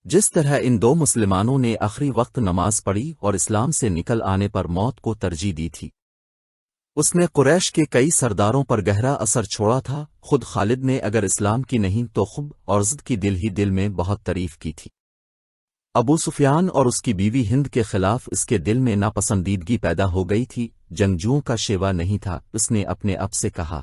جس طرح ان دو مسلمانوں نے آخری وقت نماز پڑھی اور اسلام سے نکل آنے پر موت کو ترجیح دی تھی، اس نے قریش کے کئی سرداروں پر گہرا اثر چھوڑا تھا۔ خود خالد نے اگر اسلام کی نہیں تو خب اور ضد کی دل ہی دل میں بہت تعریف کی تھی۔ ابو سفیان اور اس کی بیوی ہند کے خلاف اس کے دل میں ناپسندیدگی پیدا ہو گئی تھی۔ جنگجوؤں کا شیوا نہیں تھا۔ اس نے اپنے اب سے کہا،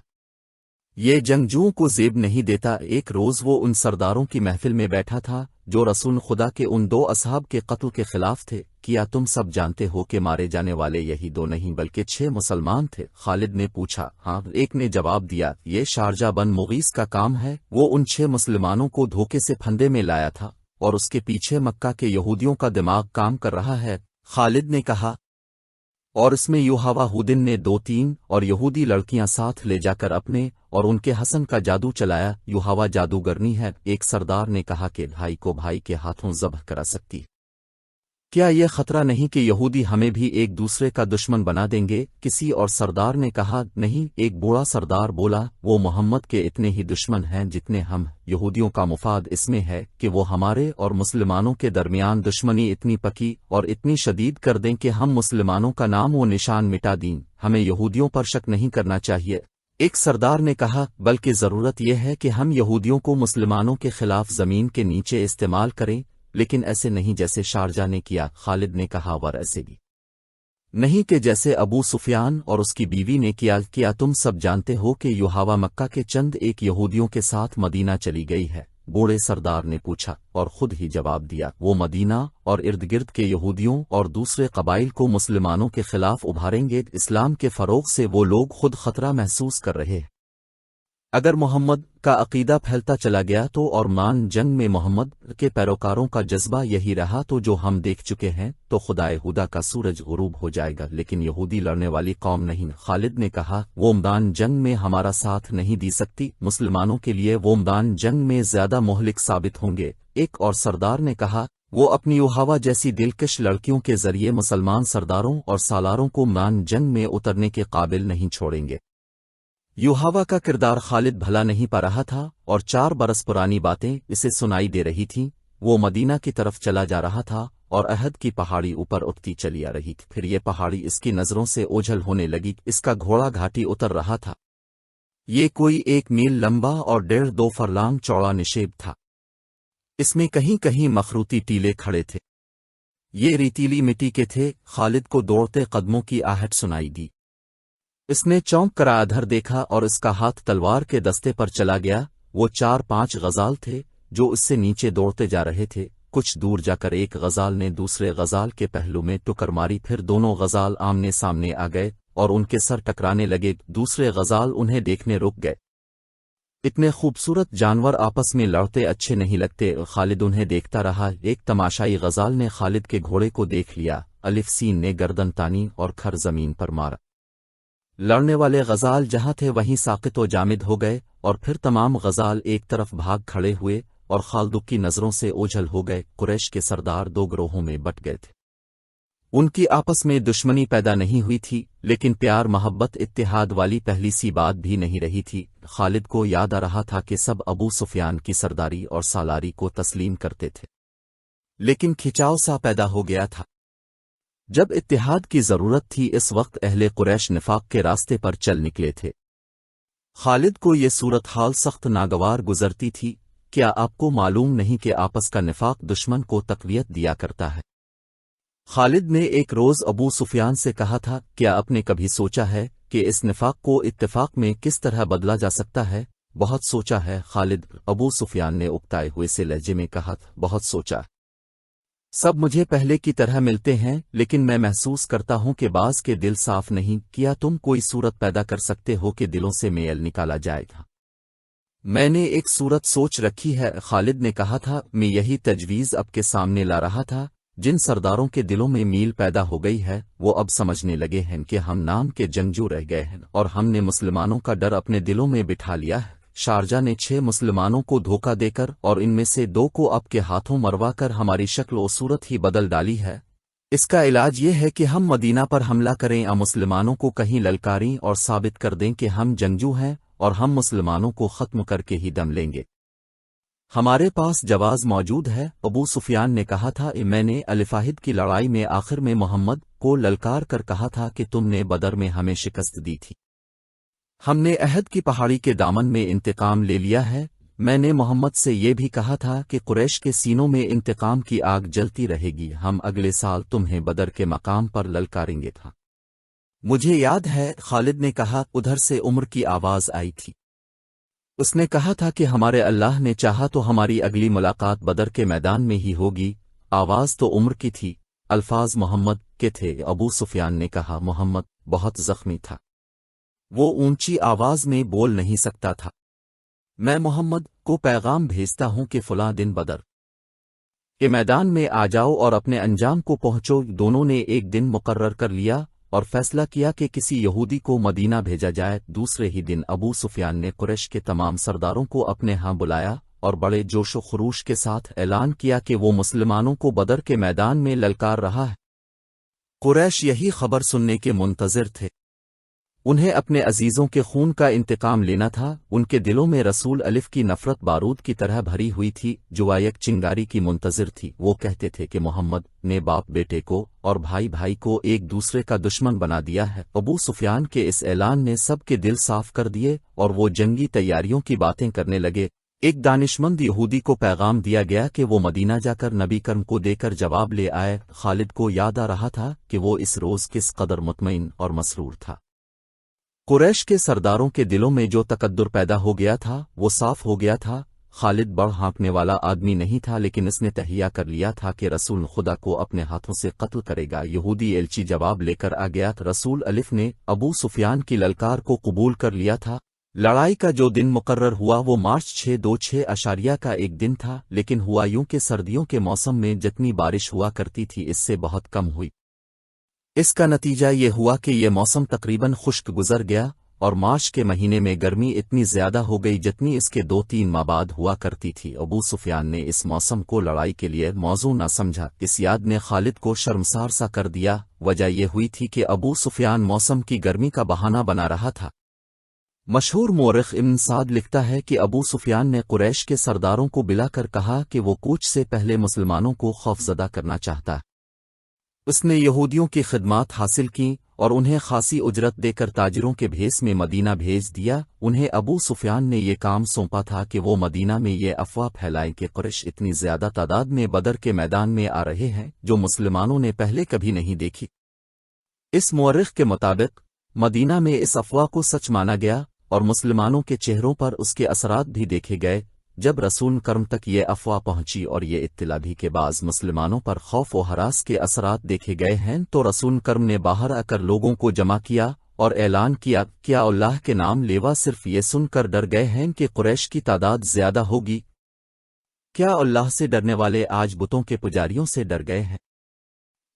یہ جنگجوؤں کو زیب نہیں دیتا۔ ایک روز وہ ان سرداروں کی محفل میں بیٹھا تھا جو رسول خدا کے ان دو اصحاب کے قتل کے خلاف تھے۔ کیا تم سب جانتے ہو کہ مارے جانے والے یہی دو نہیں بلکہ 6 مسلمان تھے؟ خالد نے پوچھا، ہاں۔ ایک نے جواب دیا، یہ شارجہ بن مغیث کا کام ہے، وہ ان 6 مسلمانوں کو دھوکے سے پھندے میں لایا تھا اور اس کے پیچھے مکہ کے یہودیوں کا دماغ کام کر رہا ہے۔ خالد نے کہا، اور اس میں یوحوا ہودن نے 2-3 اور یہودی لڑکیاں ساتھ لے جا کر اپنے اور ان کے حسن کا جادو چلایا۔ یوحوا جادوگرنی ہے۔ ایک سردار نے کہا کہ بھائی کو بھائی کے ہاتھوں ذبح کرا سکتی، کیا یہ خطرہ نہیں کہ یہودی ہمیں بھی ایک دوسرے کا دشمن بنا دیں گے؟ کسی اور سردار نے کہا، نہیں۔ ایک بوڑھا سردار بولا، وہ محمد کے اتنے ہی دشمن ہیں جتنے ہم۔ یہودیوں کا مفاد اس میں ہے کہ وہ ہمارے اور مسلمانوں کے درمیان دشمنی اتنی پکی اور اتنی شدید کر دیں کہ ہم مسلمانوں کا نام و نشان مٹا دیں۔ ہمیں یہودیوں پر شک نہیں کرنا چاہیے۔ ایک سردار نے کہا، بلکہ ضرورت یہ ہے کہ ہم یہودیوں کو مسلمانوں کے خلاف زمین کے نیچے استعمال کریں، لیکن ایسے نہیں جیسے شارجہ نے کیا۔ خالد نے کہا، ور ایسے بھی نہیں کہ جیسے ابو سفیان اور اس کی بیوی نے کیا۔ کیا تم سب جانتے ہو کہ یوحوا مکہ کے چند ایک یہودیوں کے ساتھ مدینہ چلی گئی ہے؟ بوڑھے سردار نے پوچھا اور خود ہی جواب دیا، وہ مدینہ اور ارد گرد کے یہودیوں اور دوسرے قبائل کو مسلمانوں کے خلاف ابھاریں گے۔ اسلام کے فروغ سے وہ لوگ خود خطرہ محسوس کر رہے ہیں۔ اگر محمد کا عقیدہ پھیلتا چلا گیا تو اور مان جنگ میں محمد کے پیروکاروں کا جذبہ یہی رہا تو جو ہم دیکھ چکے ہیں تو خدائے خدا کا سورج غروب ہو جائے گا، لیکن یہودی لڑنے والی قوم نہیں۔ خالد نے کہا، وہ میدان جنگ میں ہمارا ساتھ نہیں دی سکتی، مسلمانوں کے لیے وہ میدان جنگ میں زیادہ مہلک ثابت ہوں گے۔ ایک اور سردار نے کہا، وہ اپنی یوحوا جیسی دلکش لڑکیوں کے ذریعے مسلمان سرداروں اور سالاروں کو میدان جنگ میں اترنے کے قابل نہیں چھوڑیں گے۔ یوحوا کا کردار خالد بھلا نہیں پا رہا تھا اور 4 برس پرانی باتیں اسے سنائی دے رہی تھیں۔ وہ مدینہ کی طرف چلا جا رہا تھا اور احد کی پہاڑی اوپر اٹھتی چلی آ رہی تھی۔ پھر یہ پہاڑی اس کی نظروں سے اوجھل ہونے لگی۔ اس کا گھوڑا گھاٹی اتر رہا تھا۔ یہ کوئی 1 میل لمبا اور 1.5-2 فرلانگ چوڑا نشیب تھا۔ اس میں کہیں کہیں مخروطی ٹیلے کھڑے تھے، یہ ریتیلی مٹی کے تھے۔ خالد کو دوڑتے قدموں کی آہٹ سنائی دی۔ اس نے چونک کر ادھر دیکھا اور اس کا ہاتھ تلوار کے دستے پر چلا گیا۔ وہ 4-5 غزال تھے جو اس سے نیچے دوڑتے جا رہے تھے۔ کچھ دور جا کر ایک غزال نے دوسرے غزال کے پہلو میں ٹکر ماری، پھر دونوں غزال آمنے سامنے آ گئے اور ان کے سر ٹکرانے لگے۔ دوسرے غزال انہیں دیکھنے رک گئے۔ اتنے خوبصورت جانور آپس میں لڑتے اچھے نہیں لگتے۔ خالد انہیں دیکھتا رہا۔ ایک تماشائی غزال نے خالد کے گھوڑے کو دیکھ لیا۔ الف سین نے گردن تانی اور کھر زمین پر مارا۔ لڑنے والے غزال جہاں تھے وہیں ساقط و جامد ہو گئے اور پھر تمام غزال ایک طرف بھاگ کھڑے ہوئے اور خالد کی نظروں سے اوجھل ہو گئے۔ قریش کے سردار 2 گروہوں میں بٹ گئے تھے۔ ان کی آپس میں دشمنی پیدا نہیں ہوئی تھی، لیکن پیار محبت اتحاد والی پہلی سی بات بھی نہیں رہی تھی۔ خالد کو یاد آ رہا تھا کہ سب ابو سفیان کی سرداری اور سالاری کو تسلیم کرتے تھے، لیکن کھچاؤ سا پیدا ہو گیا تھا۔ جب اتحاد کی ضرورت تھی اس وقت اہل قریش نفاق کے راستے پر چل نکلے تھے۔ خالد کو یہ صورتحال سخت ناگوار گزرتی تھی۔ کیا آپ کو معلوم نہیں کہ آپس کا نفاق دشمن کو تقویت دیا کرتا ہے؟ خالد نے ایک روز ابو سفیان سے کہا تھا، کیا آپ نے کبھی سوچا ہے کہ اس نفاق کو اتفاق میں کس طرح بدلا جا سکتا ہے؟ بہت سوچا ہے خالد، ابو سفیان نے اکتائے ہوئے سے لہجے میں کہا، بہت سوچا۔ سب مجھے پہلے کی طرح ملتے ہیں، لیکن میں محسوس کرتا ہوں کہ بعض کے دل صاف نہیں۔ کیا تم کوئی صورت پیدا کر سکتے ہو کہ دلوں سے میل نکالا جائے گا؟ میں نے ایک صورت سوچ رکھی ہے، خالد نے کہا تھا۔ میں یہی تجویز اب کے سامنے لا رہا تھا۔ جن سرداروں کے دلوں میں میل پیدا ہو گئی ہے وہ اب سمجھنے لگے ہیں کہ ہم نام کے جنگجو رہ گئے ہیں اور ہم نے مسلمانوں کا ڈر اپنے دلوں میں بٹھا لیا ہے۔ شارجہ نے 6 مسلمانوں کو دھوکہ دے کر اور ان میں سے 2 کو اب کے ہاتھوں مروا کر ہماری شکل و صورت ہی بدل ڈالی ہے۔ اس کا علاج یہ ہے کہ ہم مدینہ پر حملہ کریں، مسلمانوں کو کہیں للکاریں اور ثابت کر دیں کہ ہم جنگجو ہیں اور ہم مسلمانوں کو ختم کر کے ہی دم لیں گے۔ ہمارے پاس جواز موجود ہے۔ ابو سفیان نے کہا تھا میں نے الفاہد کی لڑائی میں آخر میں محمد کو للکار کر کہا تھا کہ تم نے بدر میں ہمیں شکست دی تھی، ہم نے احد کی پہاڑی کے دامن میں انتقام لے لیا ہے۔ میں نے محمد سے یہ بھی کہا تھا کہ قریش کے سینوں میں انتقام کی آگ جلتی رہے گی، ہم اگلے سال تمہیں بدر کے مقام پر للکاریں گے تھا۔ مجھے یاد ہے خالد نے کہا، ادھر سے عمر کی آواز آئی تھی، اس نے کہا تھا کہ ہمارے اللہ نے چاہا تو ہماری اگلی ملاقات بدر کے میدان میں ہی ہوگی۔ آواز تو عمر کی تھی، الفاظ محمد کے تھے۔ ابو سفیان نے کہا، محمد بہت زخمی تھا، وہ اونچی آواز میں بول نہیں سکتا تھا۔ میں محمد کو پیغام بھیجتا ہوں کہ فلاں دن بدر کے میدان میں آ جاؤ اور اپنے انجام کو پہنچو۔ دونوں نے ایک دن مقرر کر لیا اور فیصلہ کیا کہ کسی یہودی کو مدینہ بھیجا جائے۔ دوسرے ہی دن ابو سفیان نے قریش کے تمام سرداروں کو اپنے ہاں بلایا اور بڑے جوش و خروش کے ساتھ اعلان کیا کہ وہ مسلمانوں کو بدر کے میدان میں للکار رہا ہے۔ قریش یہی خبر سننے کے منتظر تھے، انہیں اپنے عزیزوں کے خون کا انتقام لینا تھا۔ ان کے دلوں میں رسول الف کی نفرت بارود کی طرح بھری ہوئی تھی جو ایک چنگاری کی منتظر تھی۔ وہ کہتے تھے کہ محمد نے باپ بیٹے کو اور بھائی بھائی کو ایک دوسرے کا دشمن بنا دیا ہے۔ ابو سفیان کے اس اعلان نے سب کے دل صاف کر دیے اور وہ جنگی تیاریوں کی باتیں کرنے لگے۔ ایک دانشمند یہودی کو پیغام دیا گیا کہ وہ مدینہ جا کر نبی کرم کو دے کر جواب لے آئے۔ خالد کو یاد آ رہا تھا کہ وہ اس روز کس قدر مطمئن اور مسرور تھا۔ قریش کے سرداروں کے دلوں میں جو تقدر پیدا ہو گیا تھا وہ صاف ہو گیا تھا۔ خالد بڑھ ہانکنے والا آدمی نہیں تھا، لیکن اس نے تہیہ کر لیا تھا کہ رسول خدا کو اپنے ہاتھوں سے قتل کرے گا۔ یہودی ایلچی جواب لے کر آ گیا۔ رسول الف نے ابو سفیان کی للکار کو قبول کر لیا تھا۔ لڑائی کا جو دن مقرر ہوا وہ مارچ 626 کا ایک دن تھا، لیکن ہوا یوں کہ سردیوں کے موسم میں جتنی بارش ہوا کرتی تھی اس سے بہت کم ہوئی۔ اس کا نتیجہ یہ ہوا کہ یہ موسم تقریباً خشک گزر گیا اور مارچ کے مہینے میں گرمی اتنی زیادہ ہو گئی جتنی اس کے 2-3 ماہ بعد ہوا کرتی تھی۔ ابو سفیان نے اس موسم کو لڑائی کے لیے موزوں نہ سمجھا۔ اس یاد نے خالد کو شرمسار سا کر دیا۔ وجہ یہ ہوئی تھی کہ ابو سفیان موسم کی گرمی کا بہانہ بنا رہا تھا۔ مشہور مورخ ابن سعد لکھتا ہے کہ ابو سفیان نے قریش کے سرداروں کو بلا کر کہا کہ وہ کوچ سے پہلے مسلمانوں کو خوفزدہ کرنا چاہتا ہے۔ اس نے یہودیوں کی خدمات حاصل کیں اور انہیں خاصی اجرت دے کر تاجروں کے بھیس میں مدینہ بھیج دیا۔ انہیں ابو سفیان نے یہ کام سونپا تھا کہ وہ مدینہ میں یہ افواہ پھیلائیں کہ قریش اتنی زیادہ تعداد میں بدر کے میدان میں آ رہے ہیں جو مسلمانوں نے پہلے کبھی نہیں دیکھی۔ اس مورخ کے مطابق مدینہ میں اس افواہ کو سچ مانا گیا اور مسلمانوں کے چہروں پر اس کے اثرات بھی دیکھے گئے۔ جب رسول کرم تک یہ افواہ پہنچی اور یہ اطلاع بھی کہ بعض مسلمانوں پر خوف و ہراس کے اثرات دیکھے گئے ہیں، تو رسول کرم نے باہر آ کر لوگوں کو جمع کیا اور اعلان کیا، کیا اللہ کے نام لیوا صرف یہ سن کر ڈر گئے ہیں کہ قریش کی تعداد زیادہ ہوگی؟ کیا اللہ سے ڈرنے والے آج بتوں کے پجاریوں سے ڈر گئے ہیں؟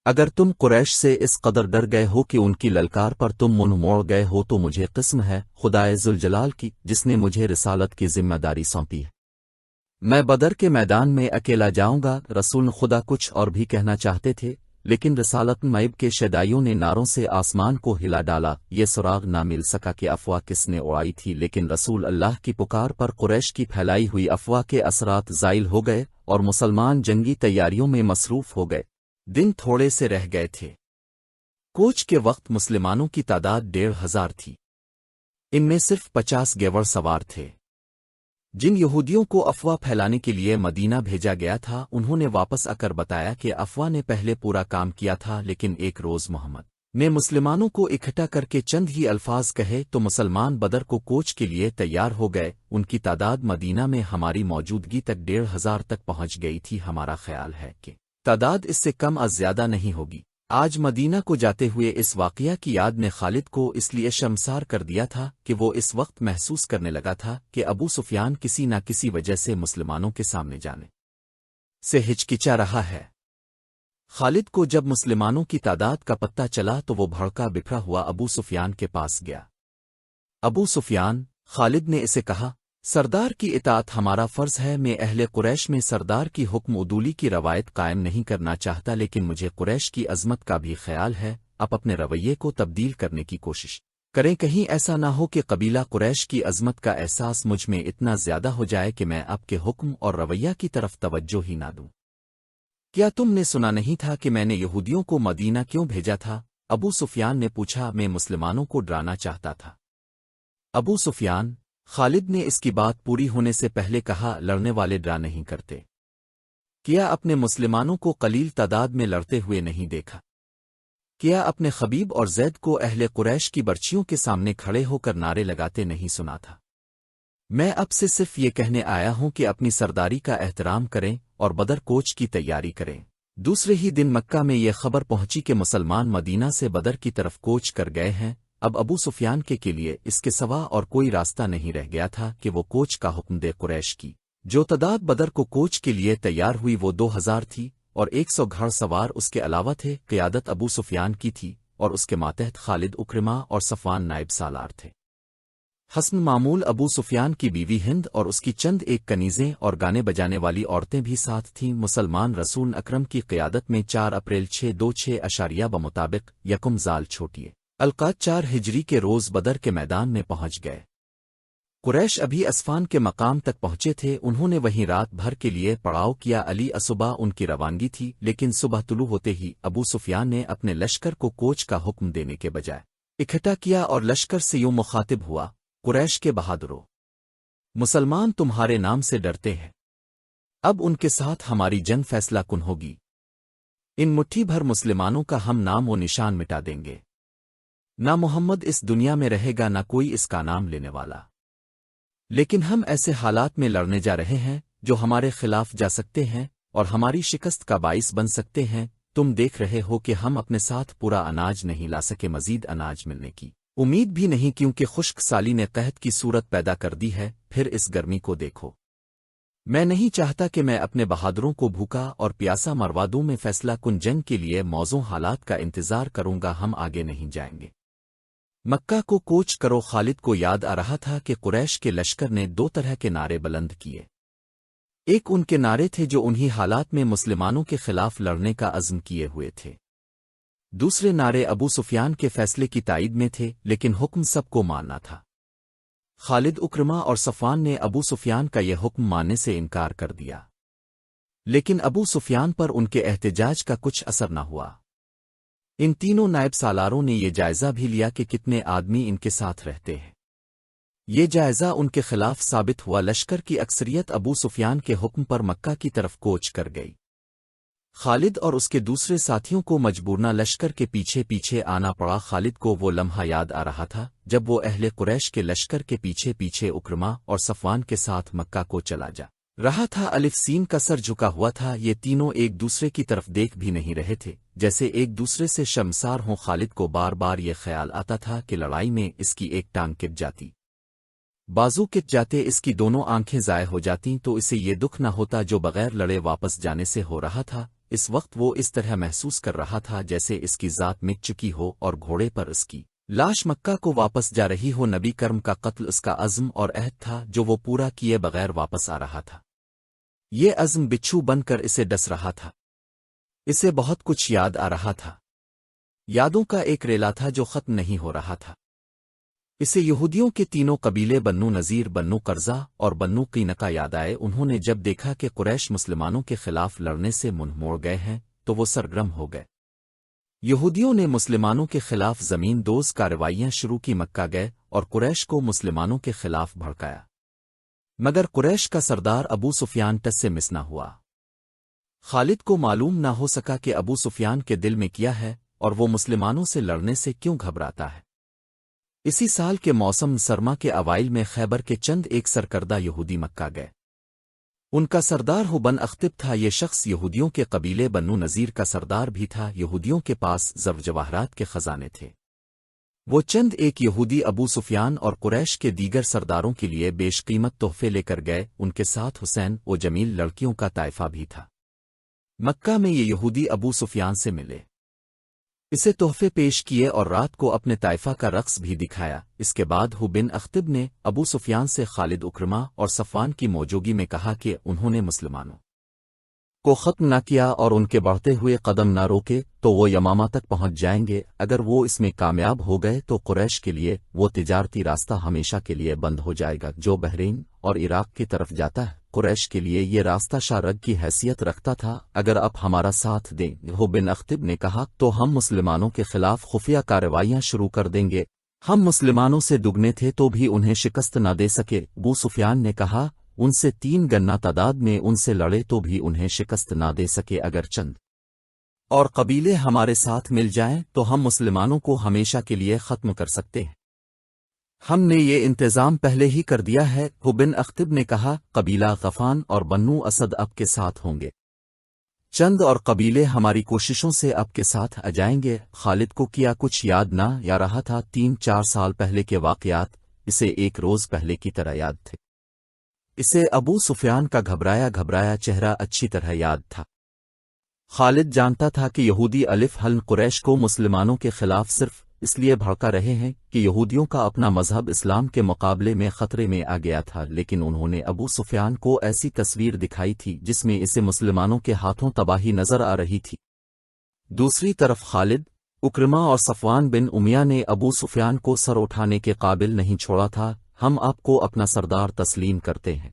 اگر تم قریش سے اس قدر ڈر گئے ہو کہ ان کی للکار پر تم منہ موڑ گئے ہو تو مجھے قسم ہے خدائے ذوالجلال کی جس نے مجھے رسالت کی ذمہ داری سونپی ہے، میں بدر کے میدان میں اکیلا جاؤں گا۔ رسول خدا کچھ اور بھی کہنا چاہتے تھے، لیکن رسالت میب کے شیدائیوں نے نعروں سے آسمان کو ہلا ڈالا۔ یہ سراغ نہ مل سکا کہ افواہ کس نے اڑائی تھی، لیکن رسول اللہ کی پکار پر قریش کی پھیلائی ہوئی افواہ کے اثرات زائل ہو گئے اور مسلمان جنگی تیاریوں میں مصروف ہو گئے۔ دن تھوڑے سے رہ گئے تھے۔ کوچ کے وقت مسلمانوں کی تعداد 1500 تھی، ان میں صرف 50 گیور سوار تھے۔ جن یہودیوں کو افواہ پھیلانے کے لیے مدینہ بھیجا گیا تھا انہوں نے واپس آ کر بتایا کہ افواہ نے پہلے پورا کام کیا تھا، لیکن ایک روز محمد نے مسلمانوں کو اکٹھا کر کے چند ہی الفاظ کہے تو مسلمان بدر کو کوچ کے لیے تیار ہو گئے۔ ان کی تعداد مدینہ میں ہماری موجودگی تک 1500 تک پہنچ گئی تھی۔ ہمارا خیال ہے کہ تعداد اس سے کم از زیادہ نہیں ہوگی۔ آج مدینہ کو جاتے ہوئے اس واقعہ کی یاد نے خالد کو اس لیے شرمسار کر دیا تھا کہ وہ اس وقت محسوس کرنے لگا تھا کہ ابو سفیان کسی نہ کسی وجہ سے مسلمانوں کے سامنے جانے سے ہچکچا رہا ہے۔ خالد کو جب مسلمانوں کی تعداد کا پتہ چلا تو وہ بھڑکا بکھرا ہوا ابو سفیان کے پاس گیا۔ ابو سفیان، خالد نے اسے کہا، سردار کی اطاعت ہمارا فرض ہے۔ میں اہل قریش میں سردار کی حکم عدولی کی روایت قائم نہیں کرنا چاہتا، لیکن مجھے قریش کی عظمت کا بھی خیال ہے۔ اب اپنے رویے کو تبدیل کرنے کی کوشش کریں کہیں ایسا نہ ہو کہ قبیلہ قریش کی عظمت کا احساس مجھ میں اتنا زیادہ ہو جائے کہ میں آپ کے حکم اور رویہ کی طرف توجہ ہی نہ دوں۔ کیا تم نے سنا نہیں تھا کہ میں نے یہودیوں کو مدینہ کیوں بھیجا تھا؟ ابو سفیان نے پوچھا۔ میں مسلمانوں کو ڈرانا چاہتا تھا۔ ابو سفیان، خالد نے اس کی بات پوری ہونے سے پہلے کہا، لڑنے والے ڈرا نہیں کرتے۔ کیا اپنے مسلمانوں کو قلیل تعداد میں لڑتے ہوئے نہیں دیکھا؟ کیا اپنے خبیب اور زید کو اہل قریش کی برچیوں کے سامنے کھڑے ہو کر نعرے لگاتے نہیں سنا تھا؟ میں اب سے صرف یہ کہنے آیا ہوں کہ اپنی سرداری کا احترام کریں اور بدر کوچ کی تیاری کریں۔ دوسرے ہی دن مکہ میں یہ خبر پہنچی کہ مسلمان مدینہ سے بدر کی طرف کوچ کر گئے ہیں۔ اب ابو سفیان کے لیے اس کے سوا اور کوئی راستہ نہیں رہ گیا تھا کہ وہ کوچ کا حکم دے۔ قریش کی جو تعداد بدر کو کوچ کے لیے تیار ہوئی وہ 2000 تھی اور 100 گھڑ سوار اس کے علاوہ تھے۔ قیادت ابو سفیان کی تھی اور اس کے ماتحت خالد، اکرمہ اور صفوان نائب سالار تھے۔ حسن معمول ابو سفیان کی بیوی ہند اور اس کی چند ایک کنیزیں اور گانے بجانے والی عورتیں بھی ساتھ تھیں۔ مسلمان رسول اکرم کی قیادت میں 4 اپریل 626 بمطابق یکم ذال چھوٹیے القاد 4 ہجری کے روز بدر کے میدان میں پہنچ گئے۔ قریش ابھی اسفان کے مقام تک پہنچے تھے۔ انہوں نے وہیں رات بھر کے لیے پڑاؤ کیا۔ علی صبح ان کی روانگی تھی، لیکن صبح طلوع ہوتے ہی ابو سفیان نے اپنے لشکر کو کوچ کا حکم دینے کے بجائے اکٹھا کیا اور لشکر سے یوں مخاطب ہوا، قریش کے بہادروں، مسلمان تمہارے نام سے ڈرتے ہیں۔ اب ان کے ساتھ ہماری جنگ فیصلہ کن ہوگی۔ ان مٹھی بھر مسلمانوں کا ہم نام و نشان مٹا دیں گے۔ نہ محمد اس دنیا میں رہے گا، نہ کوئی اس کا نام لینے والا۔ لیکن ہم ایسے حالات میں لڑنے جا رہے ہیں جو ہمارے خلاف جا سکتے ہیں اور ہماری شکست کا باعث بن سکتے ہیں۔ تم دیکھ رہے ہو کہ ہم اپنے ساتھ پورا اناج نہیں لا سکے، مزید اناج ملنے کی امید بھی نہیں، کیونکہ خشک سالی نے قحط کی صورت پیدا کر دی ہے۔ پھر اس گرمی کو دیکھو۔ میں نہیں چاہتا کہ میں اپنے بہادروں کو بھوکا اور پیاسا مروا دوں۔ میں فیصلہ کن جنگ کے لیے موزوں حالات کا انتظار کروں گا، ہم آگے نہیں جائیں گے۔ مکہ کو کوچ کرو۔ خالد کو یاد آ رہا تھا کہ قریش کے لشکر نے 2 طرح کے نعرے بلند کیے۔ ایک ان کے نعرے تھے جو انہی حالات میں مسلمانوں کے خلاف لڑنے کا عزم کیے ہوئے تھے۔ دوسرے نعرے ابو سفیان کے فیصلے کی تائید میں تھے، لیکن حکم سب کو ماننا تھا۔ خالد، اکرمہ اور صفوان نے ابو سفیان کا یہ حکم ماننے سے انکار کر دیا، لیکن ابو سفیان پر ان کے احتجاج کا کچھ اثر نہ ہوا۔ ان تینوں نائب سالاروں نے یہ جائزہ بھی لیا کہ کتنے آدمی ان کے ساتھ رہتے ہیں۔ یہ جائزہ ان کے خلاف ثابت ہوا۔ لشکر کی اکثریت ابو سفیان کے حکم پر مکہ کی طرف کوچ کر گئی۔ خالد اور اس کے دوسرے ساتھیوں کو مجبورنہ لشکر کے پیچھے پیچھے آنا پڑا۔ خالد کو وہ لمحہ یاد آ رہا تھا جب وہ اہل قریش کے لشکر کے پیچھے پیچھے اکرمہ اور صفوان کے ساتھ مکہ کو چلا جا رہا تھا۔ الف سین کا سر جھکا ہوا تھا۔ یہ تینوں ایک دوسرے کی طرف دیکھ بھی نہیں رہے تھے، جیسے ایک دوسرے سے شرمسار ہوں۔ خالد کو بار بار یہ خیال آتا تھا کہ لڑائی میں اس کی ایک ٹانگ کٹ جاتی، بازو کٹ جاتے، اس کی دونوں آنکھیں ضائع ہو جاتیں تو اسے یہ دکھ نہ ہوتا جو بغیر لڑے واپس جانے سے ہو رہا تھا۔ اس وقت وہ اس طرح محسوس کر رہا تھا جیسے اس کی ذات مٹ چکی ہو اور گھوڑے پر اس کی لاش مکہ کو واپس جا رہی ہو۔ نبی کرم کا قتل اس کا عزم اور عہد تھا جو وہ پورا کیے بغیر واپس آ رہا تھا۔ یہ عزم بچھو بن کر اسے ڈس رہا تھا۔ اسے بہت کچھ یاد آ رہا تھا، یادوں کا ایک ریلا تھا جو ختم نہیں ہو رہا تھا۔ اسے یہودیوں کے تینوں قبیلے بنو نذیر، بنو قرظہ اور بنو قینقہ یاد آئے۔ انہوں نے جب دیکھا کہ قریش مسلمانوں کے خلاف لڑنے سے منہ موڑ گئے ہیں تو وہ سرگرم ہو گئے۔ یہودیوں نے مسلمانوں کے خلاف زمین دوز کارروائیاں شروع کی، مکہ گئے اور قریش کو مسلمانوں کے خلاف بھڑکایا، مگر قریش کا سردار ابو سفیان ٹس سے مس نہ ہوا۔ خالد کو معلوم نہ ہو سکا کہ ابو سفیان کے دل میں کیا ہے اور وہ مسلمانوں سے لڑنے سے کیوں گھبراتا ہے۔ اسی سال کے موسم سرما کے اوائل میں خیبر کے چند ایک سرکردہ یہودی مکہ گئے۔ ان کا سردار ہو بن اختب تھا۔ یہ شخص یہودیوں کے قبیلے بنو نذیر کا سردار بھی تھا۔ یہودیوں کے پاس زر جواہرات کے خزانے تھے۔ وہ چند ایک یہودی ابو سفیان اور قریش کے دیگر سرداروں کے لیے بیش قیمت تحفے لے کر گئے۔ ان کے ساتھ حسین و جمیل لڑکیوں کا طائفہ بھی تھا۔ مکہ میں یہ یہودی ابو سفیان سے ملے، اسے تحفے پیش کیے اور رات کو اپنے طائفہ کا رقص بھی دکھایا۔ اس کے بعد ہو بن اختب نے ابو سفیان سے خالد، اکرمہ اور صفوان کی موجودگی میں کہا کہ انہوں نے مسلمانوں کو ختم نہ کیا اور ان کے بڑھتے ہوئے قدم نہ روکے تو وہ یمامہ تک پہنچ جائیں گے۔ اگر وہ اس میں کامیاب ہو گئے تو قریش کے لیے وہ تجارتی راستہ ہمیشہ کے لیے بند ہو جائے گا جو بحرین اور عراق کی طرف جاتا ہے۔ قریش کے لیے یہ راستہ شارگ کی حیثیت رکھتا تھا۔ اگر آپ ہمارا ساتھ دیں، وہ بن اختب نے کہا، تو ہم مسلمانوں کے خلاف خفیہ کارروائیاں شروع کر دیں گے۔ ہم مسلمانوں سے دگنے تھے تو بھی انہیں شکست نہ دے سکے۔ ابو سفیان نے کہا، ان سے 3 گنا تعداد میں ان سے لڑے تو بھی انہیں شکست نہ دے سکے۔ اگر چند اور قبیلے ہمارے ساتھ مل جائیں تو ہم مسلمانوں کو ہمیشہ کے لیے ختم کر سکتے ہیں۔ ہم نے یہ انتظام پہلے ہی کر دیا ہے۔ وہ بن اختب نے کہا، قبیلہ غفان اور بنو اسد اب کے ساتھ ہوں گے۔ چند اور قبیلے ہماری کوششوں سے اب کے ساتھ آ جائیں گے۔ خالد کو کیا کچھ یاد نہ یا رہا تھا۔ 3-4 سال پہلے کے واقعات اسے ایک روز پہلے کی طرح یاد تھے۔ اسے ابو سفیان کا گھبرایا چہرہ اچھی طرح یاد تھا۔ خالد جانتا تھا کہ یہودی الف حلن قریش کو مسلمانوں کے خلاف صرف اس لیے بھڑکا رہے ہیں کہ یہودیوں کا اپنا مذہب اسلام کے مقابلے میں خطرے میں آ گیا تھا، لیکن انہوں نے ابو سفیان کو ایسی تصویر دکھائی تھی جس میں اسے مسلمانوں کے ہاتھوں تباہی نظر آ رہی تھی۔ دوسری طرف خالد، اکرمہ اور صفوان بن امیہ نے ابو سفیان کو سر اٹھانے کے قابل نہیں چھوڑا تھا۔ ہم آپ کو اپنا سردار تسلیم کرتے ہیں،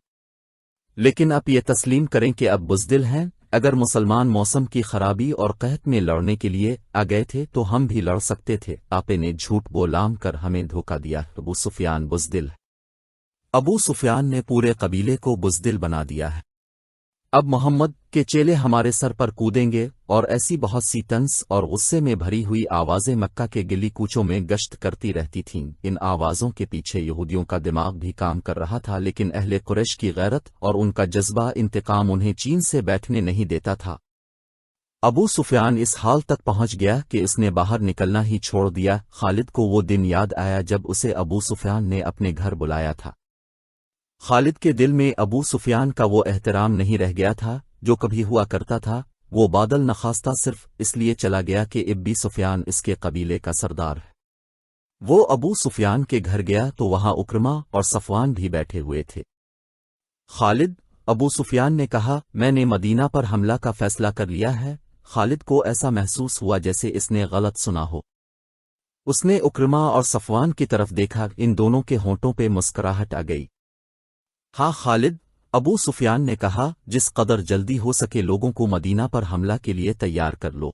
لیکن آپ یہ تسلیم کریں کہ اب بزدل ہیں۔ اگر مسلمان موسم کی خرابی اور قحط میں لڑنے کے لیے آ گئے تھے تو ہم بھی لڑ سکتے تھے۔ آپ نے جھوٹ بولام کر ہمیں دھوکہ دیا۔ ابو سفیان بزدل ہے۔ ابو سفیان نے پورے قبیلے کو بزدل بنا دیا ہے۔ اب محمد کے چیلے ہمارے سر پر کودیں گے، اور ایسی بہت سی طنز اور غصے میں بھری ہوئی آوازیں مکہ کے گلی کوچوں میں گشت کرتی رہتی تھیں۔ ان آوازوں کے پیچھے یہودیوں کا دماغ بھی کام کر رہا تھا، لیکن اہل قریش کی غیرت اور ان کا جذبہ انتقام انہیں چین سے بیٹھنے نہیں دیتا تھا۔ ابو سفیان اس حال تک پہنچ گیا کہ اس نے باہر نکلنا ہی چھوڑ دیا۔ خالد کو وہ دن یاد آیا جب اسے ابو سفیان نے اپنے گھر بلایا تھا۔ خالد کے دل میں ابو سفیان کا وہ احترام نہیں رہ گیا تھا جو کبھی ہوا کرتا تھا۔ وہ بادل نخواستہ صرف اس لیے چلا گیا کہ ابی سفیان اس کے قبیلے کا سردار ہے۔ وہ ابو سفیان کے گھر گیا تو وہاں اکرمہ اور صفوان بھی بیٹھے ہوئے تھے۔ خالد، ابو سفیان نے کہا، میں نے مدینہ پر حملہ کا فیصلہ کر لیا ہے۔ خالد کو ایسا محسوس ہوا جیسے اس نے غلط سنا ہو۔ اس نے اکرمہ اور صفوان کی طرف دیکھا، ان دونوں کے ہونٹوں پہ مسکراہٹ آ گئی۔ ہاں خالد، ابو سفیان نے کہا، جس قدر جلدی ہو سکے لوگوں کو مدینہ پر حملہ کے لیے تیار کر لو۔